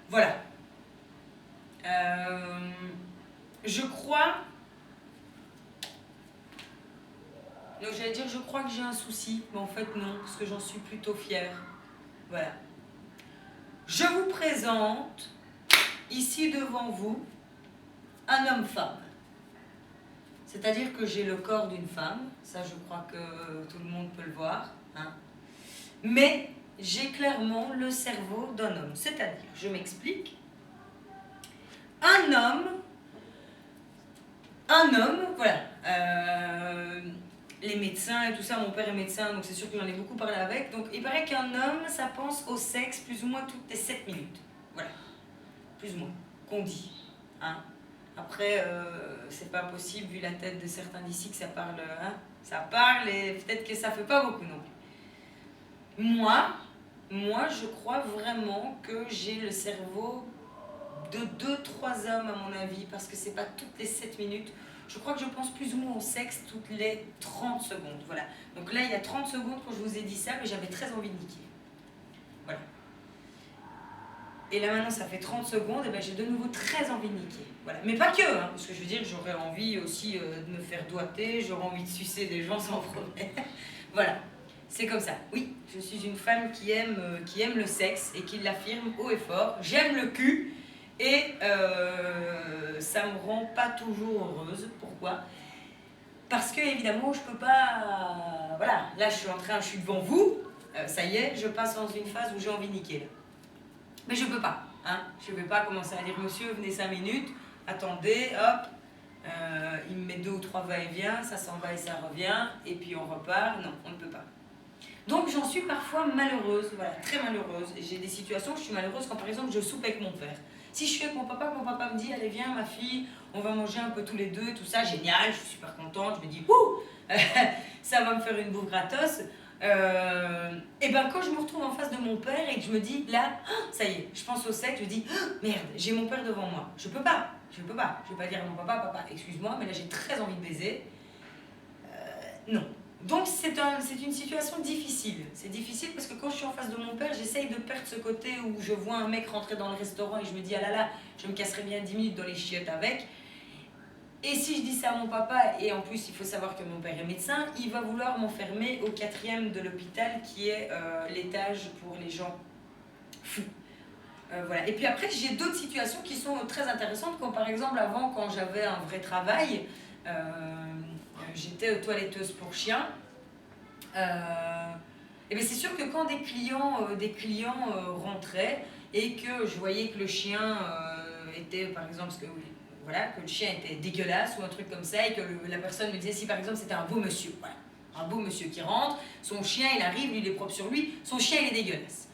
Voilà. Je crois... Donc j'allais dire, je crois que j'ai un souci, mais en fait non, parce que j'en suis plutôt fière. Voilà. Je vous présente, ici devant vous, un homme-femme. C'est-à-dire que j'ai le corps d'une femme, ça je crois que tout le monde peut le voir, hein. Mais j'ai clairement le cerveau d'un homme. C'est-à-dire, je m'explique, un homme, voilà, les médecins et tout ça, mon père est médecin, donc c'est sûr que j'en ai beaucoup parlé avec, donc il paraît qu'un homme, ça pense au sexe plus ou moins toutes les 7 minutes, voilà, plus ou moins, qu'on dit, hein. Après, c'est pas possible, vu la tête de certains d'ici, que ça parle, hein, ça parle, et peut-être que ça fait pas beaucoup non plus. Moi, je crois vraiment que j'ai le cerveau de 2-3 hommes à mon avis, parce que c'est pas toutes les 7 minutes. Je crois que je pense plus ou moins au sexe toutes les 30 secondes. Voilà. Donc là, il y a 30 secondes quand je vous ai dit ça, mais j'avais très envie de niquer. Voilà. Et là maintenant, ça fait 30 secondes, et ben j'ai de nouveau très envie de niquer. Voilà. Mais pas que, hein, parce que je veux dire, j'aurais envie aussi de me faire doigter, j'aurais envie de sucer des gens sans problème. Voilà. C'est comme ça. Oui, je suis une femme qui aime le sexe et qui l'affirme haut et fort. J'aime le cul. Et ça me rend pas toujours heureuse. Pourquoi? Parce que évidemment je peux pas... Voilà, là je suis devant vous, ça y est, je passe dans une phase où j'ai envie de niquer. Mais je peux pas, hein. Je vais pas commencer à dire monsieur, venez 5 minutes, attendez, hop, il me met 2 ou 3 va-et-vient, ça s'en va et ça revient, et puis on repart. Non, on ne peut pas. Donc j'en suis parfois malheureuse, voilà, très malheureuse. Et j'ai des situations où je suis malheureuse quand par exemple je soupe avec mon père. Si je suis avec mon papa me dit allez viens ma fille, on va manger un peu tous les deux, tout ça, génial, je suis super contente, je me dis ouh, ça va me faire une bouffe gratos. Et ben quand je me retrouve en face de mon père et que je me dis là, ça y est, je pense au sexe, je me dis merde, j'ai mon père devant moi, je peux pas, je vais pas dire à mon papa, excuse-moi, mais là j'ai très envie de baiser. Non. Donc c'est une situation difficile. C'est difficile parce que quand je suis en face de mon père, j'essaye de perdre ce côté où je vois un mec rentrer dans le restaurant et je me dis ah là là, je me casserais bien 10 minutes dans les chiottes avec. Et si je dis ça à mon papa, et en plus il faut savoir que mon père est médecin, il va vouloir m'enfermer au 4e de l'hôpital qui est l'étage pour les gens fous. Voilà. Et puis après j'ai d'autres situations qui sont très intéressantes, comme par exemple avant quand j'avais un vrai travail, j'étais toiletteuse pour chiens. Et bien c'est sûr que quand des clients rentraient et que je voyais que le chien était, par exemple, voilà, que le chien était dégueulasse ou un truc comme ça, et que la personne me disait si par exemple c'était un beau monsieur, voilà, un beau monsieur qui rentre, son chien il arrive, lui il est propre sur lui, son chien il est dégueulasse.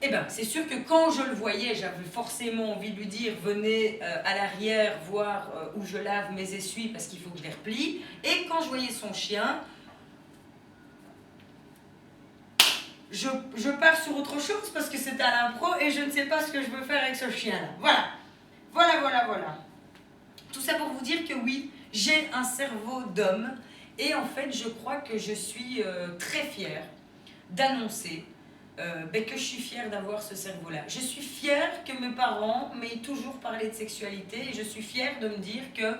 Et bien c'est sûr que quand je le voyais, j'avais forcément envie de lui dire venez à l'arrière voir où je lave mes essuies parce qu'il faut que je les replie. Et quand je voyais son chien, je pars sur autre chose parce que c'est à l'impro et je ne sais pas ce que je veux faire avec ce chien-là. Voilà. Tout ça pour vous dire que oui, j'ai un cerveau d'homme et en fait je crois que je suis très fière d'annoncer que je suis fière d'avoir ce cerveau-là. Je suis fière que mes parents m'aient toujours parlé de sexualité et je suis fière de me dire que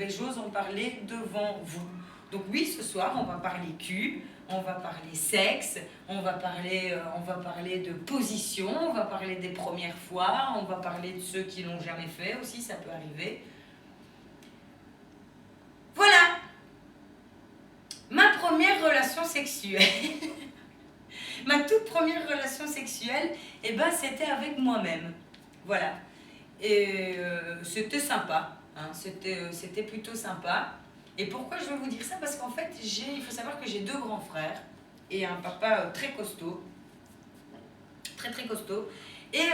j'ose en parler devant vous. Donc oui, ce soir, on va parler cul, on va parler sexe, on va parler de position, on va parler des premières fois, on va parler de ceux qui l'ont jamais fait aussi, ça peut arriver. Voilà, ma première relation sexuelle. Ma toute première relation sexuelle, c'était avec moi-même. Voilà. Et c'était sympa, hein, c'était plutôt sympa. Et pourquoi je veux vous dire ça? Parce qu'en fait, il faut savoir que j'ai 2 grands frères et un papa très costaud, très costaud. Et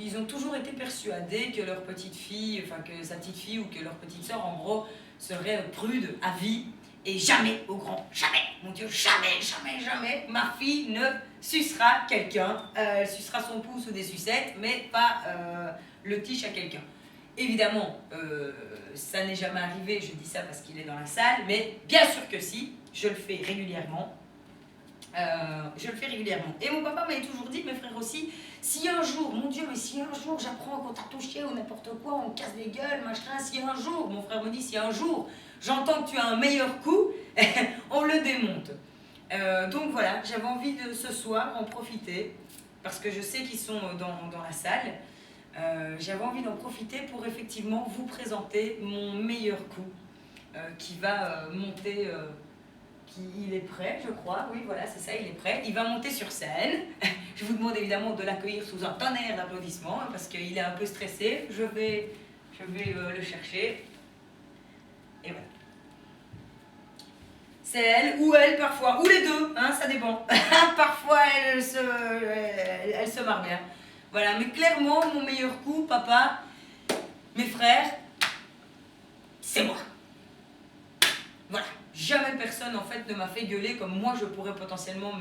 ils ont toujours été persuadés que leur petite fille, enfin que sa petite fille ou que leur petite sœur, en gros, serait prude à vie. Et jamais, au grand, jamais, mon Dieu, jamais, ma fille ne sucera quelqu'un. Elle sucera son pouce ou des sucettes, mais pas le tiche à quelqu'un. Évidemment, ça n'est jamais arrivé, je dis ça parce qu'il est dans la salle, mais bien sûr que si, je le fais régulièrement. Et mon papa m'a toujours dit, mes frères aussi, si un jour, mon Dieu, mais si un jour j'apprends qu'on t'a touché ou n'importe quoi, on casse des gueules, machin, si un jour, mon frère me dit, si un jour j'entends que tu as un meilleur coup, on le démonte. Donc voilà, j'avais envie de ce soir en profiter, parce que je sais qu'ils sont dans la salle. J'avais envie d'en profiter pour effectivement vous présenter mon meilleur coup qui va monter. Il est prêt, je crois. Oui, voilà, c'est ça, il est prêt. Il va monter sur scène. Je vous demande évidemment de l'accueillir sous un tonnerre d'applaudissements parce qu'il est un peu stressé. Je vais le chercher. Et voilà. C'est elle ou elle parfois, ou les deux, hein, ça dépend. Parfois elle se marre bien. Voilà, mais clairement, mon meilleur coup, papa, mes frères, c'est moi. Voilà. Jamais personne, en fait, ne m'a fait gueuler comme moi, je pourrais potentiellement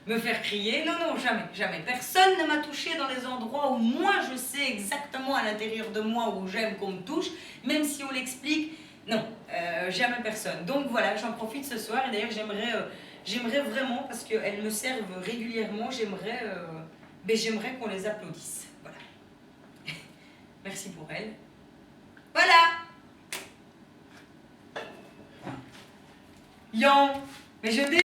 me faire crier. Non, non, jamais, jamais. Personne ne m'a touché dans les endroits où moi, je sais exactement à l'intérieur de moi où j'aime qu'on me touche, même si on l'explique. Non, jamais personne. Donc voilà, j'en profite ce soir. Et d'ailleurs, j'aimerais vraiment, parce qu'elles me servent régulièrement, j'aimerais qu'on les applaudisse. Voilà. Merci pour elles. Voilà. Yan, mais je